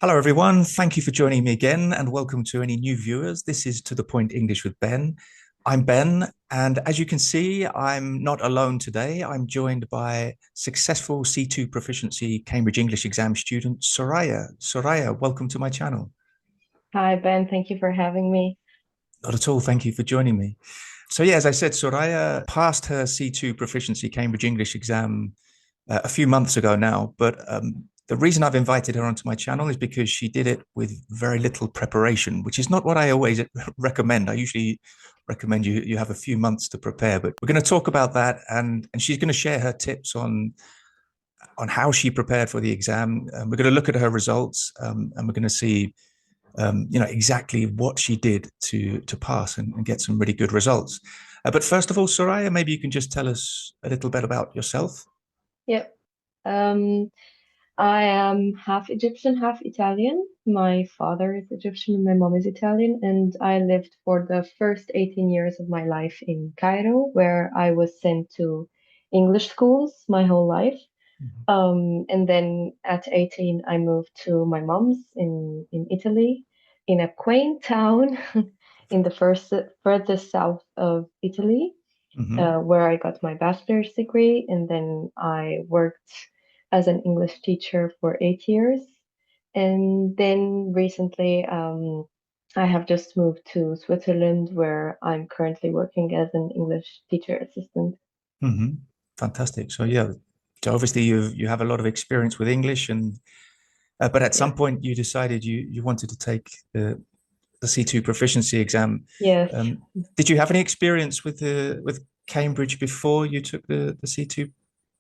Hello, everyone. Thank you for joining me again, and welcome to any new viewers. This is To the Point English with Ben. I'm Ben, and as you can see, I'm not alone today. I'm joined by successful C2 Proficiency Cambridge English exam student, Soraia. Soraia, welcome to my channel. Hi, Ben. Thank you for having me. Not at all. Thank you for joining me. So, yeah, as I said, Soraia passed her C2 Proficiency Cambridge English exam a few months ago now, but the reason I've invited her onto my channel is because she did it with very little preparation, which is not what I always recommend. I usually recommend you have a few months to prepare, but we're going to talk about that, and she's going to share her tips on how she prepared for the exam. We're going to look at her results, and we're going to see exactly what she did to pass and get some really good results. But first of all, Soraya, maybe you can just tell us a little bit about yourself. Yep. Um, I am half Egyptian, half Italian. My father is Egyptian and my mom is Italian, and I lived for the first 18 years of my life in Cairo, where I was sent to English schools my whole life. Mhm. And then at 18, I moved to my mom's in Italy, in a quaint town in the furthest south of Italy. Mhm. Where I got my bachelor's degree, and then I worked as an English teacher for 8 years. And then recently, I have just moved to Switzerland, where I'm currently working as an English teacher assistant. Mhm. Fantastic. So yeah, so obviously you have a lot of experience with English, and but at Yeah. some point you decided you wanted to take the C2 proficiency exam. Yes. Um, did you have any experience with Cambridge before you took the C2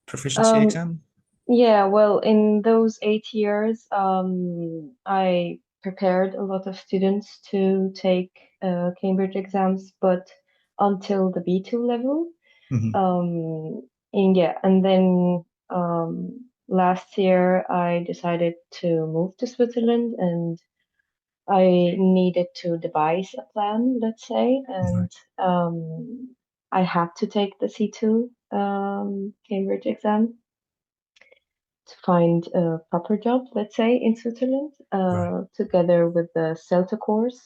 proficiency Um, exam? yeah, well, in those 8 years, I prepared a lot of students to take Cambridge exams, but until the B2 level. Mhm. Um, and yeah, and then last year I decided to move to Switzerland and I needed to devise a plan, let's say, and Right. I had to take the C2 Cambridge exam to find a proper job, let's say, in Switzerland, Right. together with the CELTA course,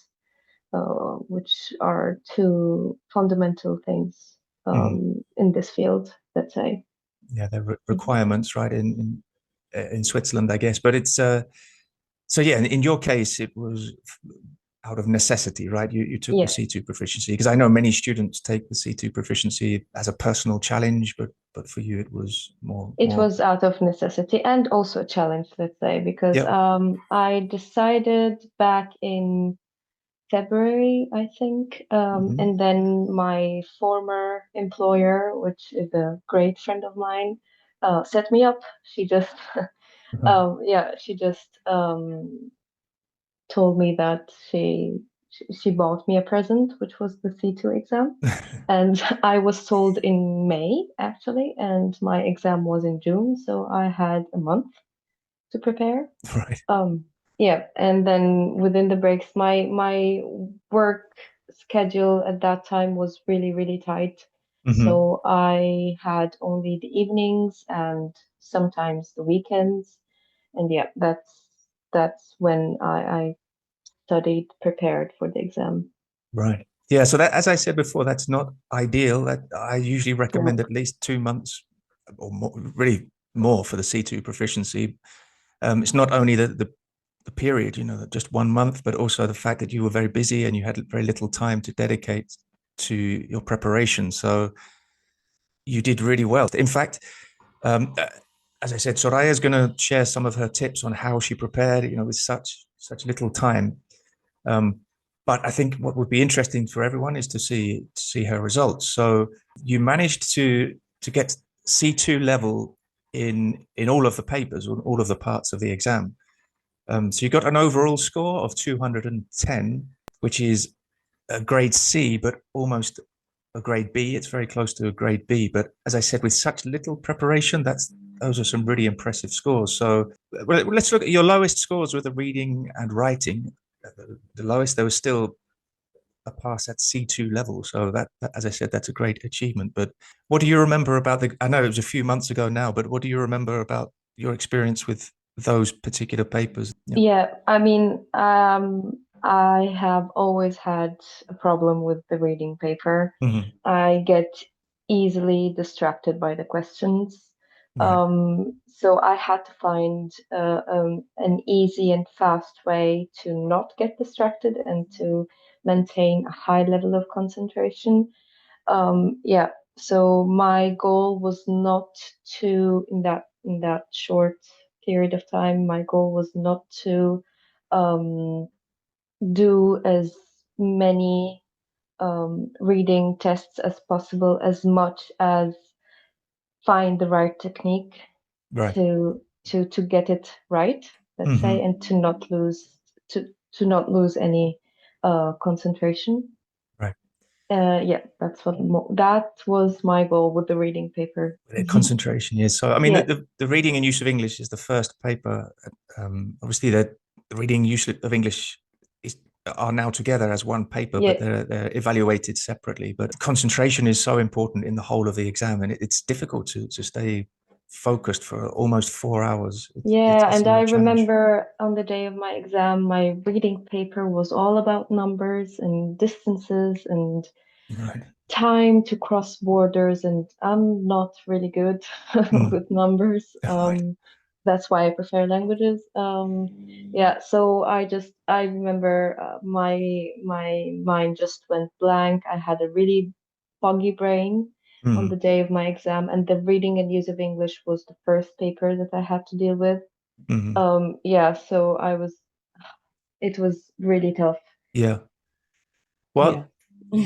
which are two fundamental things Mhm. in this field, let's say. Yeah, the Mhm. requirements, right, in Switzerland, I guess. But it's so yeah. In your case, it was out of necessity, right? You took the Yeah, C2 proficiency because I know many students take the C2 proficiency as a personal challenge, but for you, it was it more. was out of necessity and also a challenge, let's say, because Yep. I decided back in February, I think, Hmm. and then my former employer, which is a great friend of mine, set me up. She just, yeah, she just told me that she bought me a present, which was the C2 exam. And I was told in May, actually, and my exam was in June, so I had a month to prepare. Right. Um, yeah, and then within the breaks, my work schedule at that time was really, really tight. Hmm. So I had only the evenings and sometimes the weekends. And yeah, that's when I studied, prepared for the exam. Right. Yeah. So that, as I said before, that's not ideal. That I usually No, recommend at least 2 months or more, really more for the C2 proficiency. It's not only the period, just 1 month, but also the fact that you were very busy and you had very little time to dedicate to your preparation. So you did really well. In fact, um, uh, as I said, Soraya is going to share some of her tips on how she prepared, with such little time. Um, but I think what would be interesting for everyone is to see her results. So you managed to get C2 level in all of the papers, on all of the parts of the exam. So you got an overall score of 210, which is a grade C, but almost a grade B. It's very close to a grade B. But as I said, with such little preparation, those are some really impressive scores. So let's look at your lowest scores with the reading and writing. The lowest, there was still a pass at C2 level. So that, as I said, that's a great achievement. But what do you remember about I know it was a few months ago now, but what do you remember about your experience with those particular papers? Yeah. Yeah, I mean, I have always had a problem with the reading paper. Hmm. I get easily distracted by the questions. Right. So I had to find an easy and fast way to not get distracted and to maintain a high level of concentration. Yeah, so my goal was not to, in that short period of time, my goal was not to um, do as many reading tests as possible, as much as find the right technique Right. to get it right, let's say, Hmm. and to not lose any concentration. Right. Yeah, that was my goal with the reading paper. Concentration, yes. So, I mean, Yeah, the reading and use of English is the first paper. Obviously, the reading and use of English is, are now together as one paper, but yeah, they're evaluated separately. But concentration is so important in the whole of the exam, and it's difficult to stay focused for almost 4 hours. yeah. It's And a I real challenge. remember on the day of my exam, my reading paper was all about numbers and distances and Right. time to cross borders, and I'm not really good Mm. with numbers. Right. That's why I prefer languages. Yeah, so I remember my mind just went blank. I had a really foggy brain on the Mm. day of my exam, and the reading and use of English was the first paper that I had to deal with. Mm. Yeah, so it was really tough. Yeah. Yeah. Well,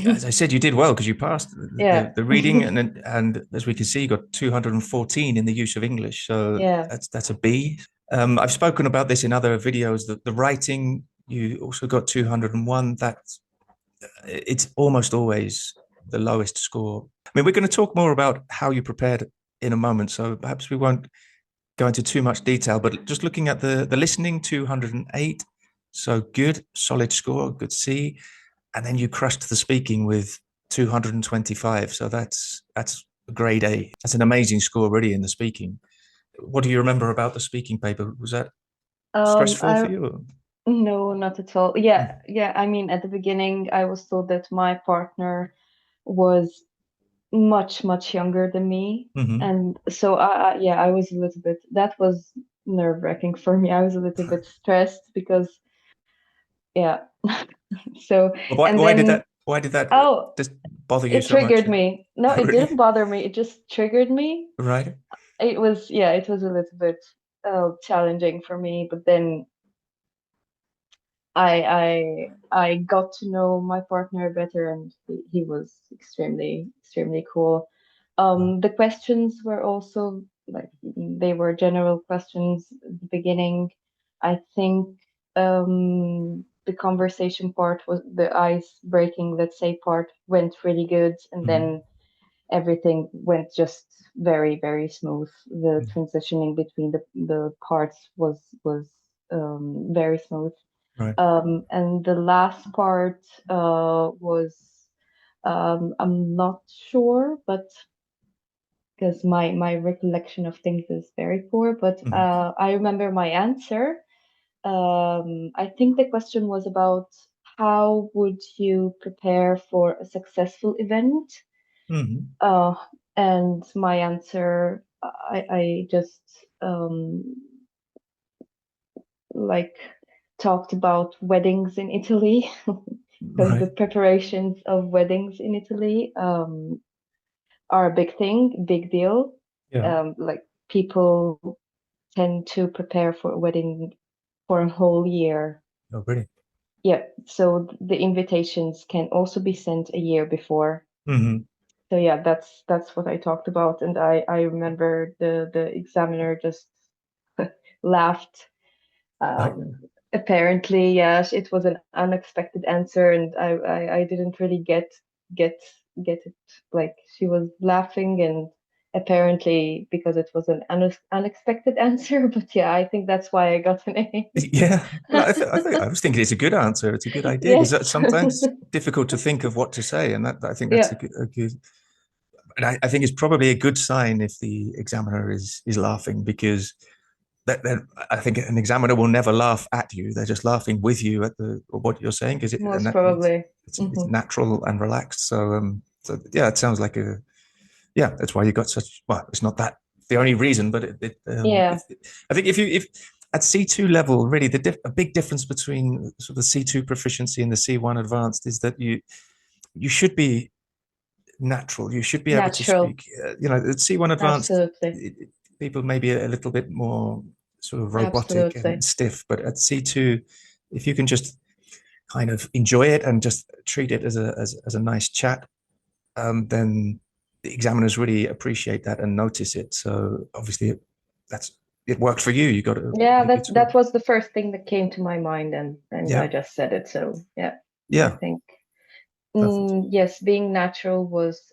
as I said, you did well because you passed Yeah. the reading, and as we can see, you got 214 in the use of English. So Yeah. that's a B. I've spoken about this in other videos. That the writing, you also got 201. That's it's almost always the lowest score. I mean, we're going to talk more about how you prepared in a moment, so perhaps we won't go into too much detail. But just looking at the listening, 208. So good, solid score, good C, and then you crushed the speaking with 225. So that's a grade A. That's an amazing score already in the speaking. What do you remember about the speaking paper? Was that stressful for I you? Or? No, not at all. Yeah, yeah. I mean, at the beginning, I was told that my partner was much younger than me, Mm-hmm. and so yeah, I was a little bit. That was nerve-wracking for me. I was a little bit stressed because, yeah. So, Why, and why did then, that? Why did that oh, just bother you it so much? triggered me. No, it Really? didn't bother me. It just triggered me. Right. It was, yeah, it was a little bit challenging for me, but then I got to know my partner better, and he was extremely cool. The questions were also like they were general questions at the beginning. I think the conversation part was the ice breaking, let's say, part went really good, and Mm-hmm. then everything went just very smooth. The transitioning between the parts was very smooth. Right. And the last part was I'm not sure, but because my recollection of things is very poor, but Mm-hmm. I remember my answer. I think the question was about how would you prepare for a successful event? Mm-hmm. Uh, and my answer, I just um, like talked about weddings in Italy because the Right. preparations of weddings in Italy are a big thing, big deal. Yeah. Like people tend to prepare for a wedding for a whole year. Oh, really? Yeah, so the invitations can also be sent a year before. Mm-hmm. So yeah, that's what I talked about, and I remember the examiner just laughed. Right. Um, Apparently, yes, it was an unexpected answer, and I didn't really get get it. Like she was laughing, and apparently because it was an unexpected answer. But yeah, I think that's why I got an A. Yeah. Well, I was thinking it's a good answer. It's a good idea because Yes. sometimes it's difficult to think of what to say, and that I think that's Yeah. a good. And I think it's probably a good sign if the examiner is laughing because that I think an examiner will never laugh at you. They're just laughing with you at the what you're saying because and Most that means probably. it's natural and relaxed. So yeah, it sounds like a yeah. That's why you got such. Well, it's not that the only reason, but Yeah, I think if at C2 level, really a big difference between sort of the C2 proficiency and the C1 advanced is that you should be natural. You should be able to natural. speak. At C1 advanced, Absolutely. people may be a little bit more sort of robotic and Absolutely. stiff, but at C2, if you can just kind of enjoy it and just treat it as a nice chat, then the examiners really appreciate that and notice it. So obviously, that's it worked for you. You got a Yeah, really good that score. that was the first thing that came to my mind, and Yeah, I just said it. So yeah, I yeah, think perfect. yes, being natural was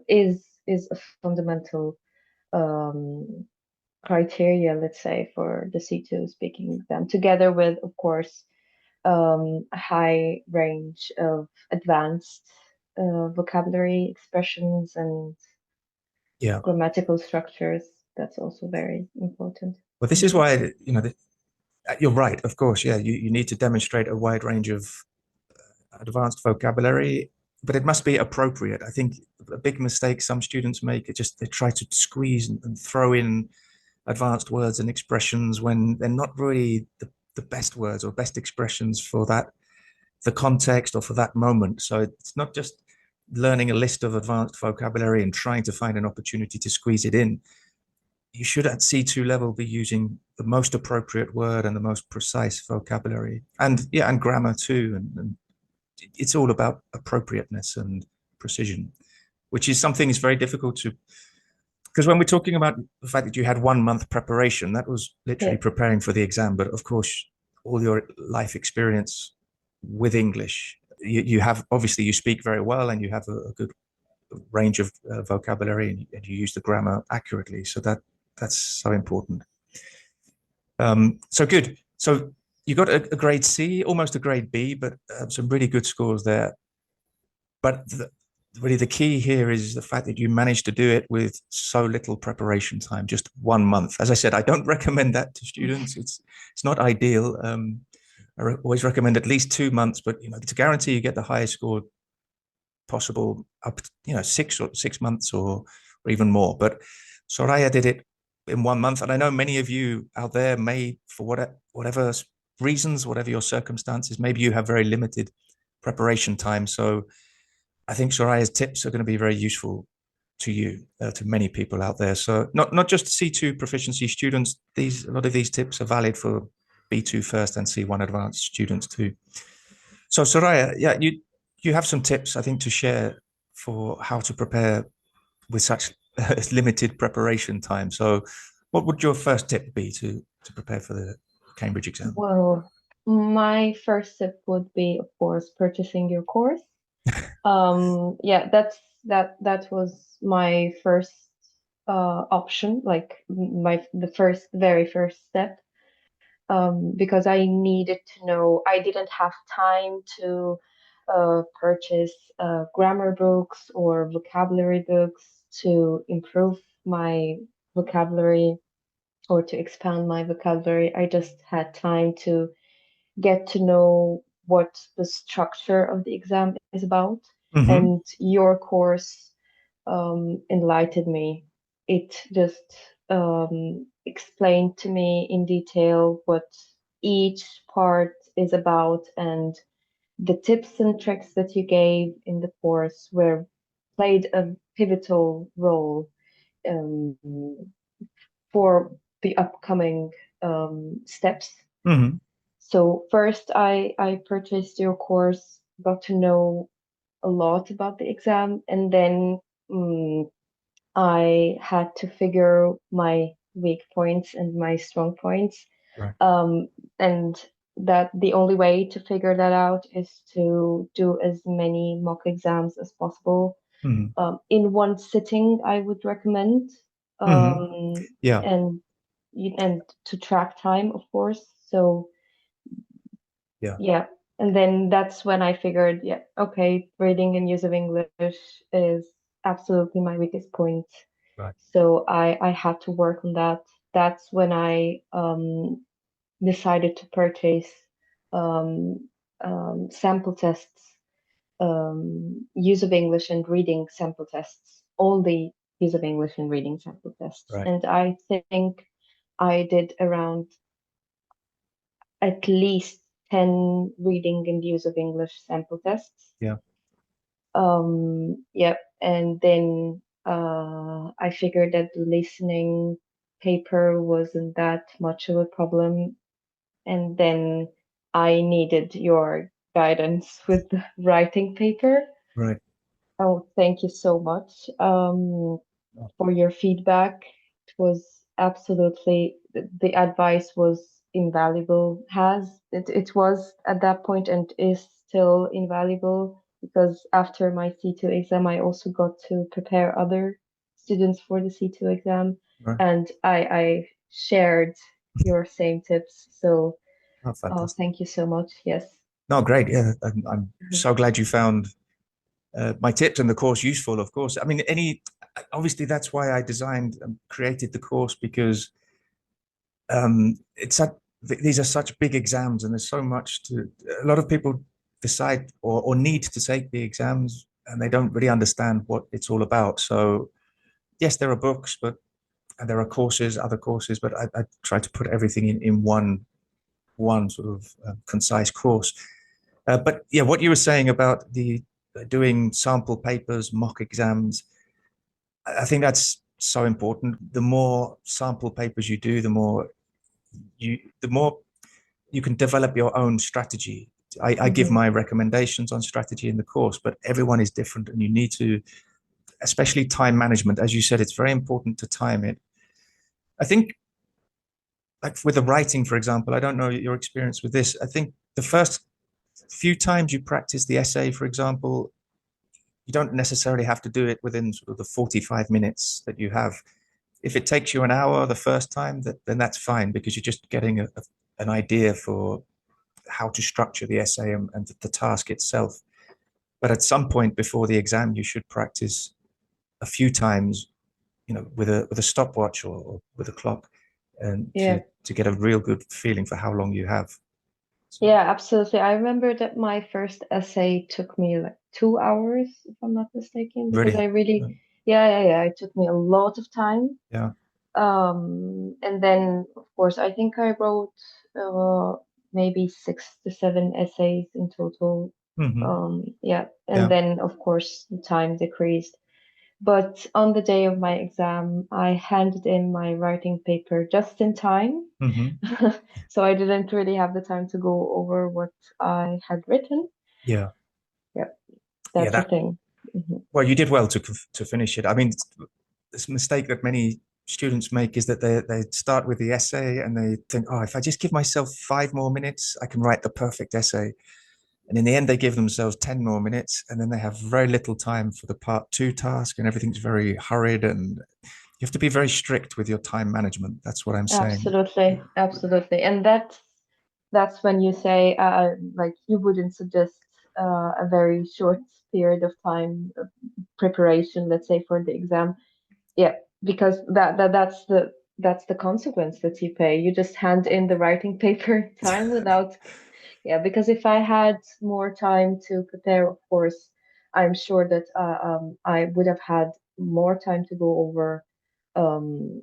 is a fundamental um criteria, let's say, for the C2 speaking exam, together with, of course, a high range of advanced vocabulary, expressions, and Yeah. grammatical structures. That's also very important. Well, this is Mhm. why you're right. Of course, yeah. You need to demonstrate a wide range of advanced vocabulary, but it must be appropriate. I think a big mistake some students make is just they try to squeeze and throw in advanced words and expressions when they're not really the best words or best expressions for the context or for that moment. So it's not just learning a list of advanced vocabulary and trying to find an opportunity to squeeze it in. You should at C2 level be using the most appropriate word and the most precise vocabulary and yeah, and grammar too. And it's all about appropriateness and precision, which is something that's very difficult to because when we're talking about the fact that you had 1 month preparation, that was literally Yeah. preparing for the exam. But of course, all your life experience with English, you have obviously you speak very well and you have a good range of vocabulary and you use the grammar accurately. So that's so important. So good. So you got a grade C, almost a grade B, but some really good scores there. But really, the key here is the fact that you managed to do it with so little preparation time, just 1 month. As I said, I don't recommend that to students. It's not ideal. Always recommend at least 2 months, but to guarantee you get the highest score possible, up 6 months or even more. But Soraya did it in 1 month, and I know many of you out there may, for whatever reasons, whatever your circumstances, maybe you have very limited preparation time. So I think Soraya's tips are going to be very useful to you, to many people out there. So not just C2 proficiency students. A lot of these tips are valid for B2 first and C1 advanced students too. So Soraya, yeah, you have some tips I think to share for how to prepare with such limited preparation time. So what would your first tip be to prepare for the Cambridge exam? Well, my first tip would be, of course, purchasing your course. Yeah, that was my first option, like very first step, because I needed to know. I didn't have time to purchase grammar books or vocabulary books to improve my vocabulary or to expand my vocabulary. I just had time to get to know what the structure of the exam is about. Mm-hmm. And your course enlightened me. It just explained to me in detail what each part is about, and the tips and tricks that you gave in the course were played a pivotal role um, for the upcoming steps. Mm-hmm. So first, I purchased your course, got to know a lot about the exam, and then I had to figure my weak points and my strong points. Right. And that the only way to figure that out is to do as many mock exams as possible Mm-hmm. in one sitting, I would recommend. Mm-hmm. Um, Yeah. and and to track time, of course. So Yeah. yeah, and then that's when I figured, yeah, okay, reading and use of English is absolutely my weakest point. Right. So I had to work on that. that's when I decided to purchase um, sample tests, use of English and reading sample tests, all the use of English and reading sample tests. Right. And I think I did around at least 10 reading and use of English sample tests. Yeah. Yep. And then I figured that the listening paper wasn't that much of a problem. And then I needed your guidance with the writing paper. Right. Oh, thank you so much Oh, for your feedback. It was absolutely, the advice was invaluable. It was at that point and is still invaluable because after my C2 exam, I also got to prepare other students for the C2 exam, right. and I shared your same tips. So, Oh, oh, fantastic. thank you so much. Yes. No, great. Yeah, I'm so glad you found my tips and the course useful. Of course, I mean, obviously that's why I designed and created the course because it's these are such big exams and there's so much to. A lot of people decide or need to take the exams and they don't really understand what it's all about. So yes, there are books, but and there are courses, other courses, but I try to put everything in one sort of concise course. But yeah, what you were saying about the doing sample papers, mock exams, I think that's so important. The more sample papers you do, the more you can develop your own strategy. I give Hmm. my recommendations on strategy in the course, but everyone is different, and you need to, especially time management, as you said, it's very important to time it. I think, like with the writing, for example, I don't know your experience with this. I think the first few times you practice the essay, for example, you don't necessarily have to do it within sort of the 45 minutes that you have. If it takes you an hour the first time, then that's fine because you're just getting an idea for how to structure the essay and the task itself. But at some point before the exam, you should practice a few times, with a stopwatch or with a clock, and Yeah. to get a real good feeling for how long you have. So Yeah, absolutely. I remember that my first essay took me like 2 hours, if I'm not mistaken, because really, I really, yeah. It took me a lot of time. yeah. And then, of course, I think I wrote maybe 6 to 7 essays in total. Hmm. Yeah, and Yeah. then, of course, the time decreased. But on the day of my exam, I handed in my writing paper just in time. Hmm. So I didn't really have the time to go over what I had written. Yeah. Yeah, Yeah. that's the thing. Hmm. Well, you did well to finish it. I mean, this mistake that many students make is that they start with the essay and they think, oh, if I just give myself 5 more minutes, I can write the perfect essay. And in the end, they give themselves 10 more minutes, and then they have very little time for the part two task, and everything's very hurried. And you have to be very strict with your time management. That's what I'm saying. Absolutely, absolutely. And that's when you say like you wouldn't suggest a very short period of time of preparation, let's say for the exam. Yeah, because that's the consequence that you pay. You just hand in the writing paper time without. Yeah, because if I had more time to prepare, of course, I'm sure that I would have had more time to go over um,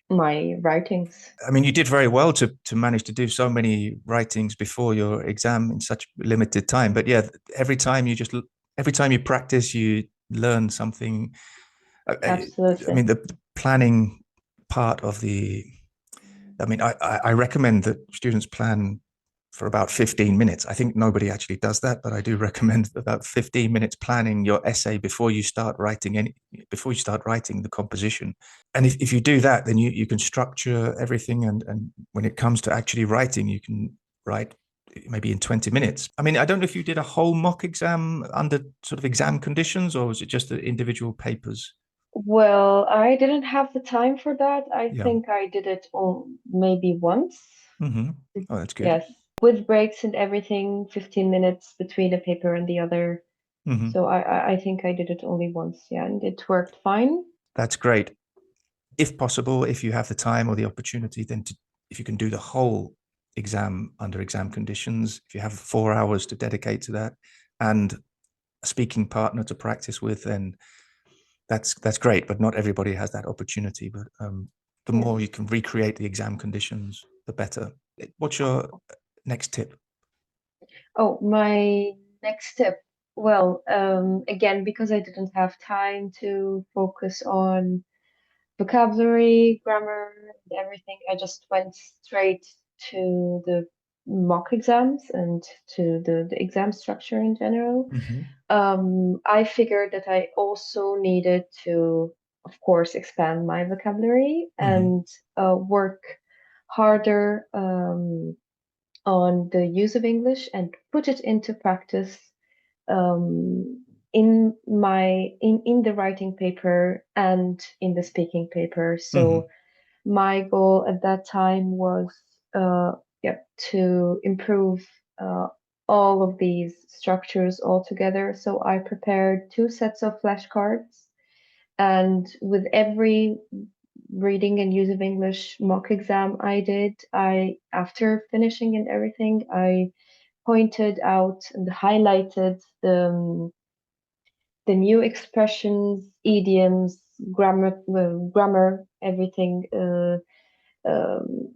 my writings. I mean, you did very well to manage to do so many writings before your exam in such limited time. But yeah, every time you practice, you learn something. I Absolutely. mean, the planning part of the. I mean, I recommend that students plan for about 15 minutes. I think nobody actually does that, but I do recommend about 15 minutes planning your essay before you start writing the composition. And if you do that, then you can structure everything. And when it comes to actually writing, you can write maybe in 20 minutes. I mean, I don't know if you did a whole mock exam under sort of exam conditions, or was it just the individual papers? Well, I didn't have the time for that. I Yeah. think I did it maybe once. Hmm. Oh, that's good. Yes, with breaks and everything, 15 minutes between a paper and the other. Hmm. So I think I did it only once, yeah, and it worked fine. That's great. if possible, if you have the time or the opportunity, then if you can do the whole exam under exam conditions, if you have 4 hours to dedicate to that and a speaking partner to practice with, then that's great. But not everybody has that opportunity. But the more you Yes. can recreate the exam conditions, the better. What's your next tip? Oh, my next tip. Well, again, because I didn't have time to focus on vocabulary, grammar, and everything, I just went straight to the mock exams and to the exam structure in general. Mm-hmm. I figured that I also needed to, of course, expand my vocabulary Mm-hmm. and work harder on the use of English and put it into practice in the writing paper and in the speaking paper. Mm-hmm. So my goal at that time was uh, yeah, to improve uh, all of these structures all together. So I prepared two sets of flashcards, and with every reading and use of English mock exam I did, after finishing and everything, I pointed out and highlighted the new expressions, idioms, grammar, everything. Um,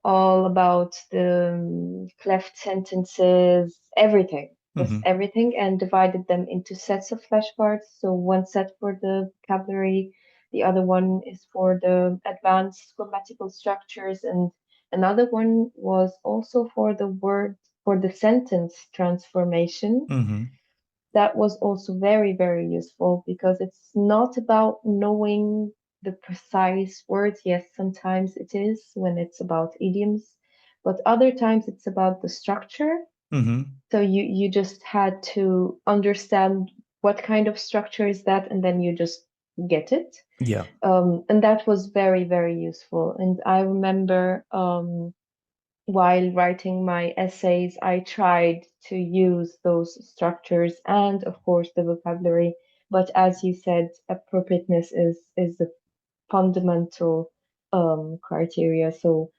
all about the cleft sentences, everything, just Mm-hmm. everything, and divided them into sets of flashcards. So one set for the vocabulary, the other one is for the advanced grammatical structures, and another one was also for the word, for the sentence transformation. Mm-hmm. That was also very, very useful because it's not about knowing the precise words. Yes, sometimes it is when it's about idioms, but other times it's about the structure. Mm-hmm. So you just had to understand what kind of structure is that, and then you just get it. Yeah. And that was very, very useful. And I remember while writing my essays, I tried to use those structures and, of course, the vocabulary. But as you said, appropriateness is the fundamental criteria. So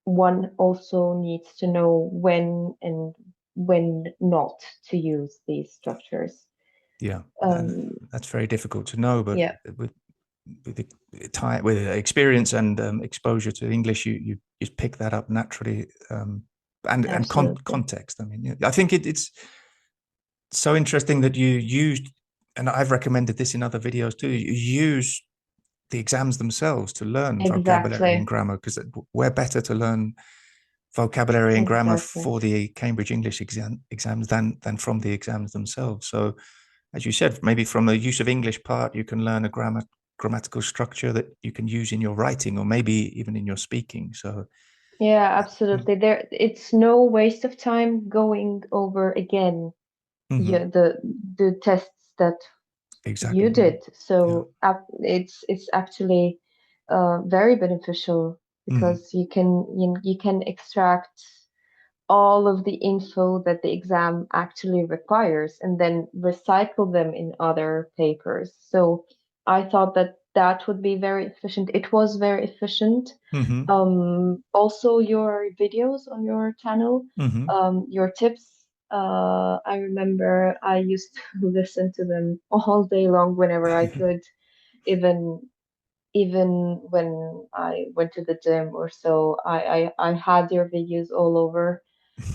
one also needs to know when and when not to use these structures. Yeah. Um, That's very difficult to know, but yeah, with with the time, with experience and exposure to English, you just pick that up naturally. And absolutely. context. I mean, I think it's so interesting that you used, and I've recommended this in other videos too. You use the exams themselves to learn vocabulary and Exactly. grammar, because we're better to learn vocabulary and grammar Exactly. for the Cambridge English exams than from the exams themselves. So, as you said, maybe from the use of English part, you can learn a grammatical structure that you can use in your writing or maybe even in your speaking. So, Yeah, mm, absolutely. It's no waste of time going over again mhm, yeah, the tests that you exactly. did. Yeah. So it's actually very beneficial Mhm, because you can extract all of the info that the exam actually requires and then recycle them in other papers. So I thought that that would be very efficient. It was very efficient. mhm, Also your videos on your channel, mhm. your tips. I remember I used to listen to them all day long whenever I could, even even when I went to the gym or so. I had your videos all over.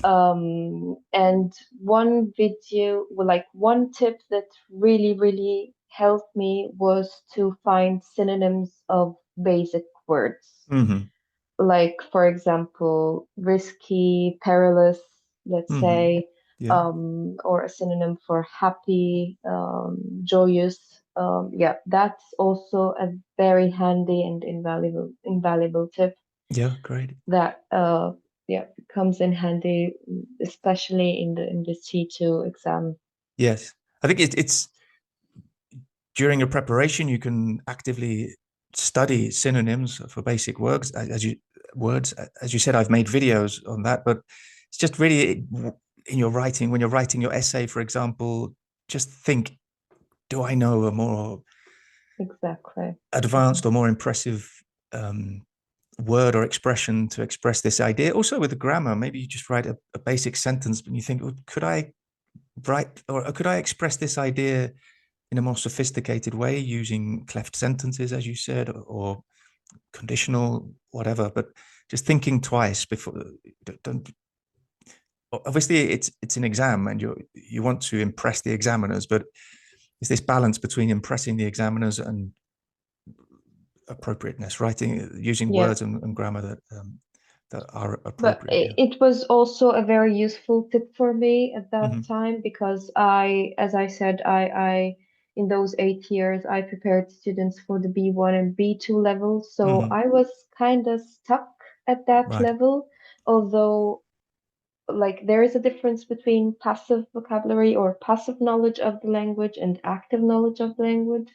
And one video, well, like one tip that really, really helped me was to find synonyms of basic words. Mhm, Like, for example, risky, perilous, let's mhm. say, Yeah. or a synonym for happy, joyous. Yeah, that's also a very handy and invaluable tip Yeah. Great. that yeah comes in handy, especially in the C2 exam. Yes. I think it's during your preparation, you can actively study synonyms for basic words. As you said, I've made videos on that, but it's just really in your writing, when you're writing your essay, for example, just think, do I know a more Exactly. advanced or more impressive um, word or expression to express this idea. Also with the grammar, maybe you just write a basic sentence and you think, well, could I write or could I express this idea in a more sophisticated way using cleft sentences, as you said, or conditional, whatever. But just thinking twice before. Don't, obviously, it's an exam, and you want to impress the examiners, but is this balance between impressing the examiners and appropriateness, writing using Yeah. words and grammar that are But appropriate? Yeah. it was also a very useful tip for me at that Mm-hmm. time because as I said, in those 8 years, I prepared students for the B1 and B2 levels. So Mm-hmm. I was kind of stuck at that Right. level, although like there is a difference between passive vocabulary or passive knowledge of the language and active knowledge of the language.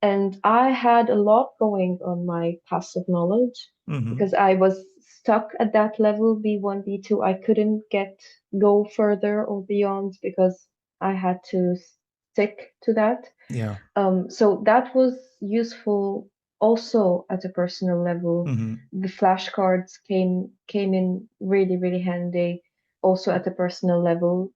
And I had a lot going on my passive knowledge Mm-hmm. because I was stuck at that level, B1, B2. I couldn't go further or beyond because I had to stick to that. Yeah. So that was useful also at a personal level. Mm-hmm. The flashcards came in really, really handy also at a personal level.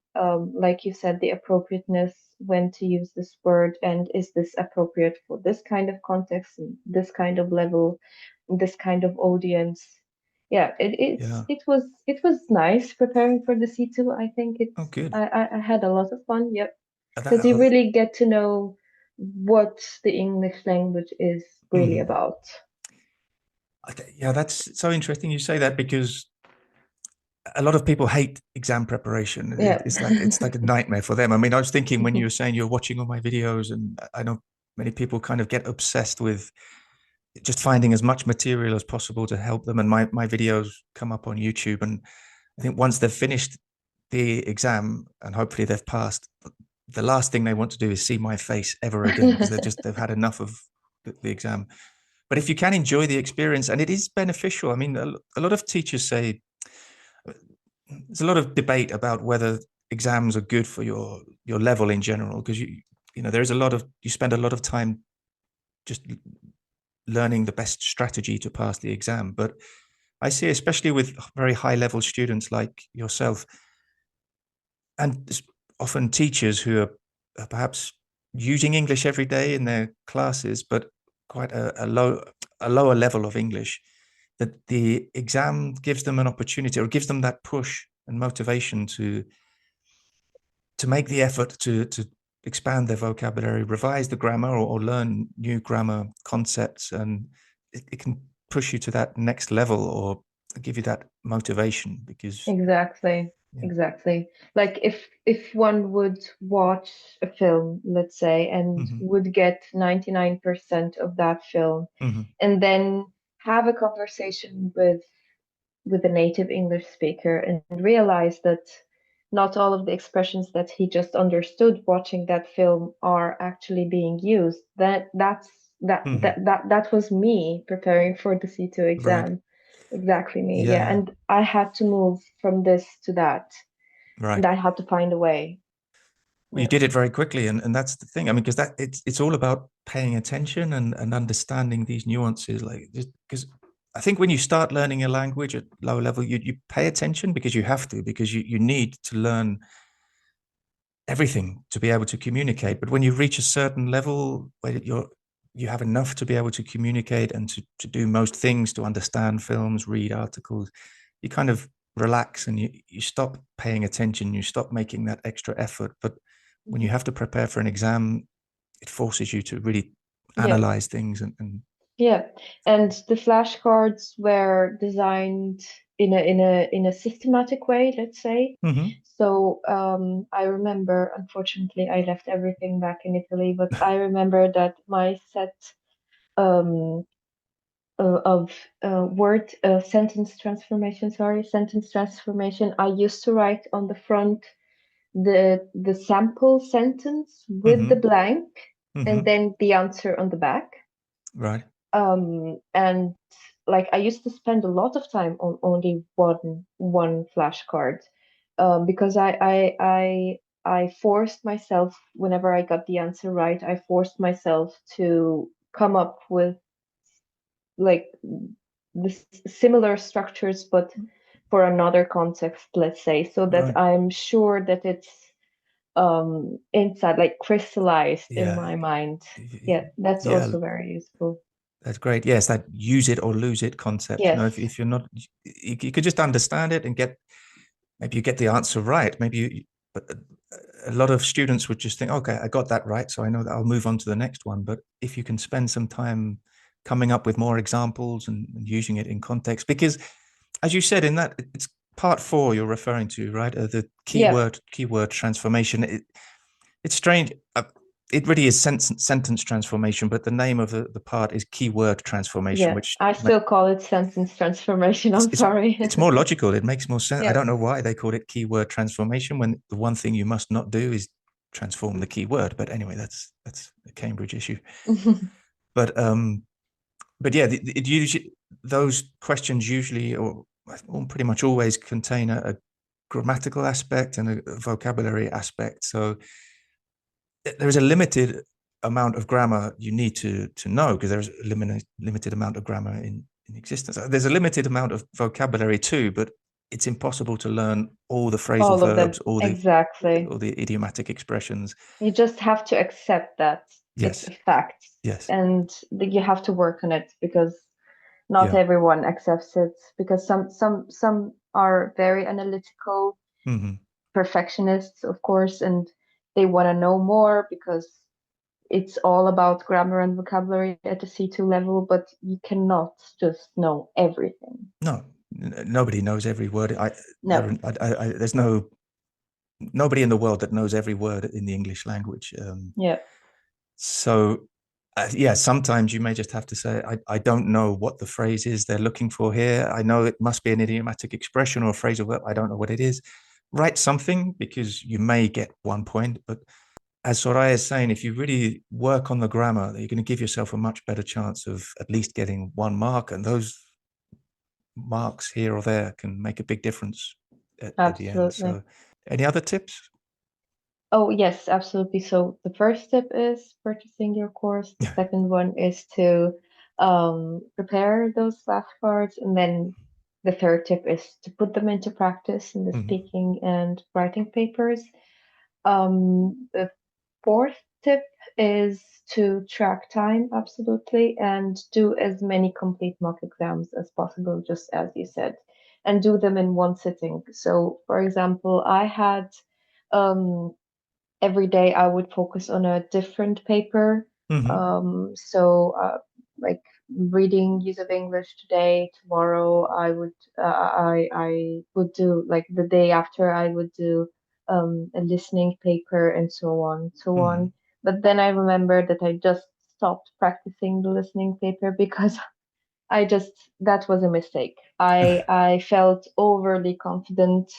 Like you said, the appropriateness, when to use this word, and is this appropriate for this kind of context, and this kind of level, this kind of audience. Yeah, Yeah. it was nice preparing for the C2. I think Oh, good. I had a lot of fun. Yep, because That, you really get to know what the English language is really mhm. about. Yeah, that's so interesting you say that because a lot of people hate exam preparation. Yeah. It's like a nightmare for them. I mean, I was thinking when you were saying you're watching all my videos, and I know many people kind of get obsessed with just finding as much material as possible to help them. And my videos come up on YouTube, and I think once they've finished the exam and hopefully they've passed, the last thing they want to do is see my face ever again because they've had enough of the exam. But if you can enjoy the experience, and it is beneficial. I mean, a lot of teachers say there's a lot of debate about whether exams are good for your level in general because you know there's a lot of you spend a lot of time just learning the best strategy to pass the exam. But I see, especially with very high level students like yourself, and often teachers who are perhaps using English every day in their classes, but quite a lower level of English, that the exam gives them an opportunity or gives them that push and motivation to make the effort to expand their vocabulary, revise the grammar, or learn new grammar concepts, and it can push you to that next level or give you that motivation because Exactly, yeah. exactly. Like if one would watch a film, let's say, and Mm-hmm. would get 99% of that film, Mm-hmm. and then have a conversation with a native English speaker and realize that not all of the expressions that he just understood watching that film are actually being used. Mm-hmm. That was me preparing for the C2 Right. exam. Exactly me. Yeah, Yeah. yeah. And I had to move from this to that. And Right. I had to find a way. Well, you Yeah. did it very quickly, and that's the thing. I mean, because that it's all about paying attention and understanding these nuances. Like, just because I think when you start learning a language at low level, you pay attention because you have to, because you need to learn everything to be able to communicate. But when you reach a certain level where you have enough to be able to communicate and to do most things, to understand films, read articles, you kind of relax and you stop paying attention, you stop making that extra effort. But when you Mhm. have to prepare for an exam, it forces you to really Yeah. analyze things and Yeah, and the flashcards were designed in a systematic way, let's say. Mhm. So I remember, unfortunately, I left everything back in Italy, but I remember that my set um, of sentence transformation. I used to write on the front the sample sentence with the Mhm. blank, and Mhm. then the answer on the back. Right. And like I used to spend a lot of time on only one flashcard, because I forced myself whenever I got the answer right. I forced myself to come up with like this similar structures, but for another context, let's say, so that Right. I'm sure that it's inside, like crystallized in Yeah. my mind. Yeah, that's Yeah. also very useful. That's great. Yes, that use it or lose it concept. You know, Yes, if you're not, you could just understand it and get, maybe you get the answer right. Maybe but a lot of students would just think, okay, I got that right, so I know that I'll move on to the next one. But if you can spend some time coming up with more examples and using it in context, because as you said in that, it's part four you're referring to, right? The yeah, keyword transformation. It's strange. It really is sentence transformation, but the name of the part is keyword transformation, yeah. which I still call it sentence transformation. it's, I'm it's sorry. it's more logical. It makes more sense. I Yeah. don't know why they called it keyword transformation when the one thing you must not do is transform the keyword. But anyway, that's a Cambridge issue. But but yeah, it usually, those questions usually or pretty much always contain a grammatical aspect and a vocabulary aspect. So there is a limited amount of grammar you need to know, because there's a limited amount of grammar in existence. There's a limited amount of vocabulary too, but it's impossible to learn all the phrasal All of them. verbs, Exactly. all the idiomatic expressions. You just have to accept that it's Yes, a fact, yes, and you have to work on it because not yeah, everyone accepts it, because some are very analytical hmm, perfectionists, of course, and they want to know more because it's all about grammar and vocabulary at the C2 level, but you cannot just know everything. no, nobody knows every word. No. There's nobody in the world that knows every word in the English language. Yeah. So, yeah, sometimes you may just have to say, I don't know what the phrase is they're looking for here. I know it must be an idiomatic expression or a phrasal verb. I don't know what it is. Write something, because you may get 1 point. But as Soraia is saying, if you really work on the grammar, you're going to give yourself a much better chance of at least getting 1 mark. And those marks here or there can make a big difference at the end. Absolutely. So, any other tips? Oh, yes, absolutely. So the first tip is purchasing your course. The Yeah. second one is to prepare those flashcards. And then the third tip is to put them into practice in the Mhm. speaking and writing papers. The fourth tip is to track time, absolutely, and do as many complete mock exams as possible, just as you said, and do them in one sitting. So, for example, I had um, every day I would focus on a different paper. Mhm. Like reading use of English today, tomorrow I would do, like the day after I would do a listening paper, and so on, so Mhm. on. But then I remembered that I just stopped practicing the listening paper because I just that was a mistake. I felt overly confident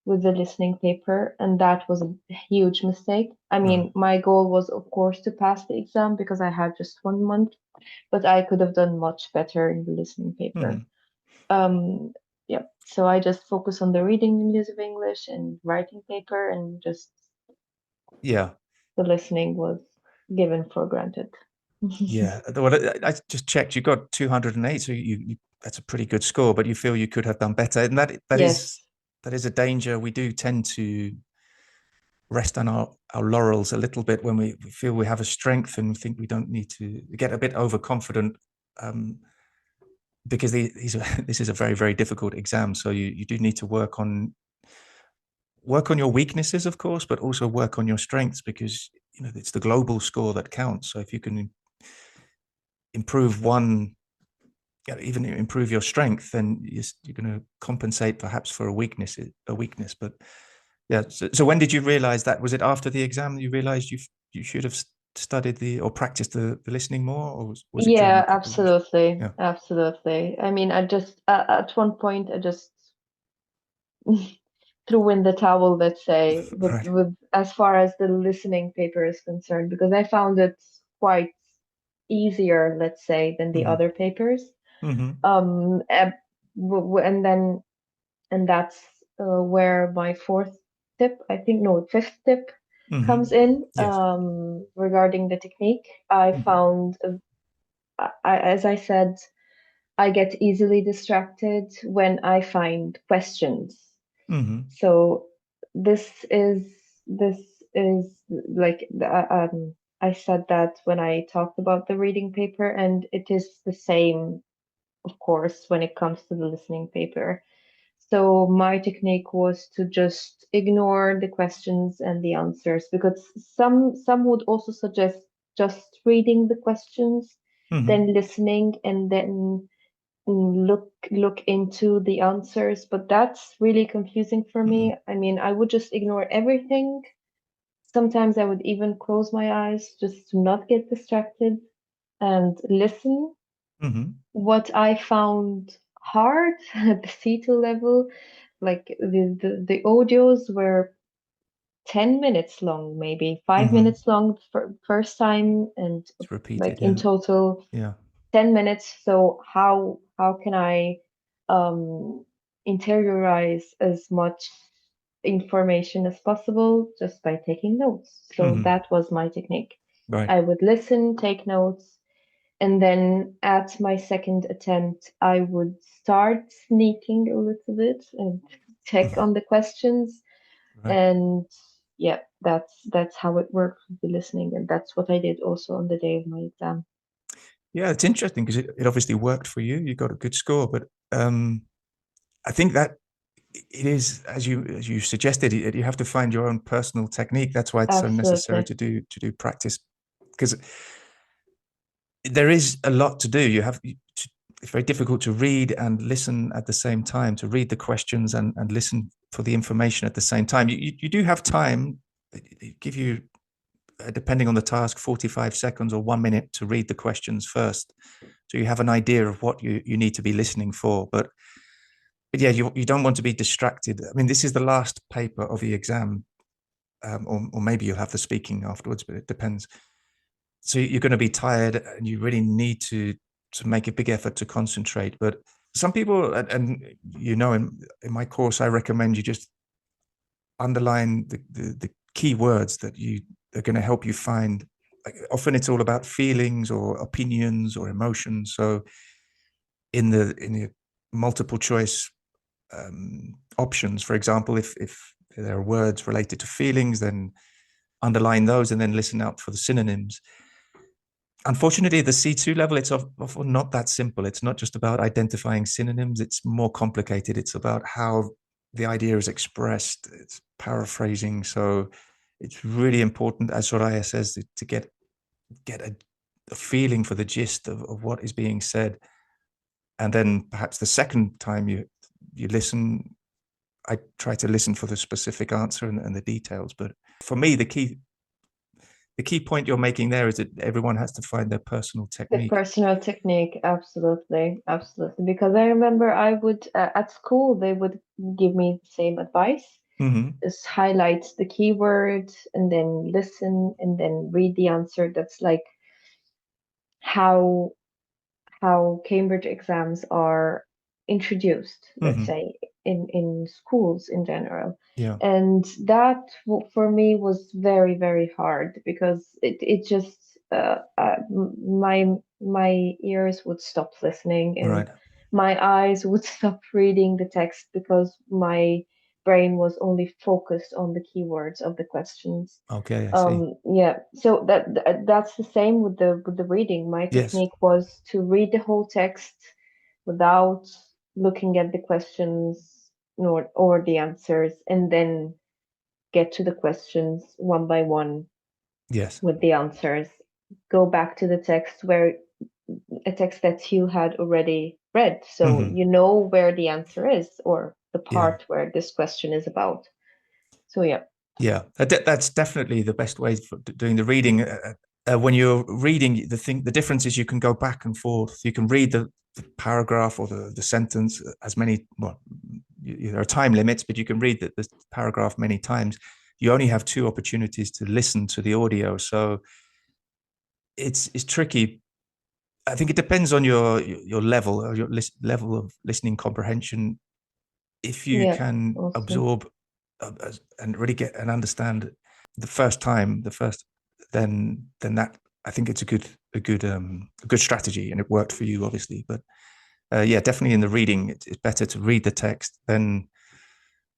with the listening paper, and that was a huge mistake. I Right. mean, my goal was, of course, to pass the exam because I had just 1 month, but I could have done much better in the listening paper. Mhm. Um, yeah, so I just focus on the reading and use of English and writing paper, and just Yeah. the listening was given for granted. Yeah. Well, I just checked. You got 208, so that's a pretty good score. But you feel you could have done better, and Yes, that is a danger. We do tend to rest on our laurels a little bit when we feel we have a strength and think we don't need to get a bit overconfident, um, because this is a very, very difficult exam. So you do need to work on your weaknesses, of course, but also work on your strengths, because it's the global score that counts. So if you can improve one, even improve your strength, then you're going to compensate perhaps for a weakness. But yeah, so when did you realize that? Was it after the exam that you realized you should have studied or practiced the listening more, or was it during the yeah, preparation? absolutely, Yeah. absolutely. I mean, I just at one point I just threw in the towel, let's say, with Right. with as far as the listening paper is concerned, because I found it quite easier, let's say, than the Mm-hmm. other papers. Mm-hmm. Um, eh, and then and that's where my fourth tip, I think, no, fifth tip Mm-hmm. comes in Yes. regarding the technique. I Mm-hmm. found as I said, I get easily distracted when I find questions. Hmm. So this is this is like I said that when I talked about the reading paper, and it is the same, of course, when it comes to the listening paper. So my technique was to just ignore the questions and the answers, because some would also suggest just reading the questions, Hmm. then listening, and then look into the answers. But that's really confusing for Hmm. me. I mean, I would just ignore everything. Sometimes I would even close my eyes just to not get distracted and listen. Hmm. What I found hard at the C2 level, like the audios were 10 minutes long, maybe five Hmm. minutes long for first time, and It's like repeated. in Yeah. total Yeah. 10 minutes. So how can I um interiorize as much information as possible just by taking notes? So Hmm. that was my technique. Right. I would listen, take notes, and then at my second attempt, I would start sneaking a little bit and check on the questions. Right. And yeah, that's how it worked with the listening. And that's what I did also on the day of my exam. Yeah, it's interesting because it obviously worked for you. You got a good score, but I think that it is as you suggested. You have to find your own personal technique. That's why it's so necessary Absolutely. to do practice, because there is a lot to do. It's very difficult to read and listen at the same time. To read the questions and listen for the information at the same time. You do have time. It give you, depending on the task, 45 seconds or 1 minute to read the questions first. So you have an idea of what you need to be listening for. But yeah, you don't want to be distracted. I mean, this is the last paper of the exam, or maybe you'll have the speaking afterwards, but it depends. So you're going to be tired and you really need to make a big effort to concentrate. But some people, and in my course, I recommend you just underline the key words that are going to help you find. Like, often it's all about feelings or opinions or emotions. So in the multiple choice options, for example, if there are words related to feelings, then underline those and then listen out for the synonyms. Unfortunately, the C2 level, it's often not that simple. It's not just about identifying synonyms. It's more complicated. It's about how the idea is expressed. It's paraphrasing. So it's really important, as Soraya says, to get a feeling for the gist of what is being said. And then perhaps the second time you listen, I try to listen for the specific answer and the details. But for me, the key point you're making there is that everyone has to find their personal The technique. personal technique, absolutely, absolutely. Because I remember I would at school they would give me the same advice. Hmm. Just highlight the keyword and then listen and then read the answer. That's like how Cambridge exams are introduced, let's Hmm. say, in schools in general. Yeah. And that for me was very, very hard, because it just my ears would stop listening, and Right. my eyes would stop reading the text, because my brain was only focused on the keywords of the questions. Okay, I see. Yeah, so that's the same with the reading. My Yes. technique was to read the whole text without looking at the questions nor or the answers, and then get to the questions one by one Yes. with the answers. Go back to the text, where a text that you had already read, so Hmm. you know where the answer is, or the Yeah. part where this question is about. So yeah, Yeah. That's definitely the best way for doing the reading. When you're reading, the difference is you can go back and forth. You can read the paragraph or the sentence as many. Well, there are time limits, but you can read the paragraph many times. You only have two opportunities to listen to the audio, so it's tricky. I think it depends on your level or your level of listening comprehension. If you yeah, can also. absorb and really get and understand the first time, then that I think it's a a good strategy, and it worked for you, obviously. But yeah, definitely in the reading, it's better to read the text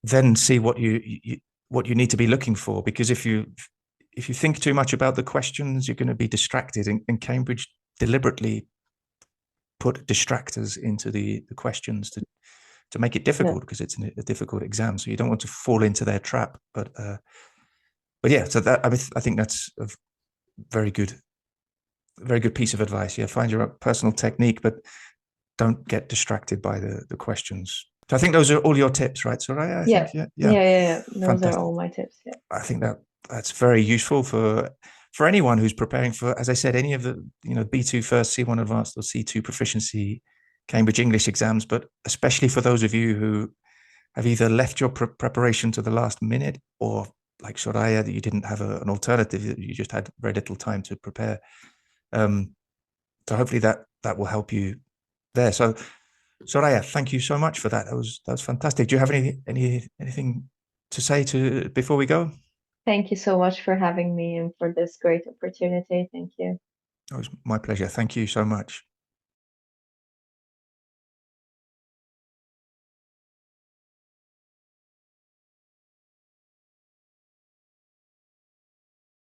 then see what you need to be looking for, because if you think too much about the questions, you're going to be distracted. And Cambridge deliberately put distractors into the questions to make it difficult, because it's a difficult exam. So you don't want to fall into their trap. But yeah, so that I think that's a very good piece of advice. Yeah, find your personal technique, but don't get distracted by the questions. So I think those are all your tips, right, Soraia? I think, yeah. Those fantastic. are all my tips. Yeah. I think that's very useful for anyone who's preparing for, as I said, any of the B2 first, C1 advanced, or C2 proficiency Cambridge English exams, but especially for those of you who have either left your preparation to the last minute, or like Soraia, that you didn't have an alternative, you just had very little time to prepare. So hopefully that will help you there. So Soraia, thank you so much for that. That was fantastic. Do you have anything to say before we go? Thank you so much for having me and for this great opportunity. Thank you. It was my pleasure. Thank you so much.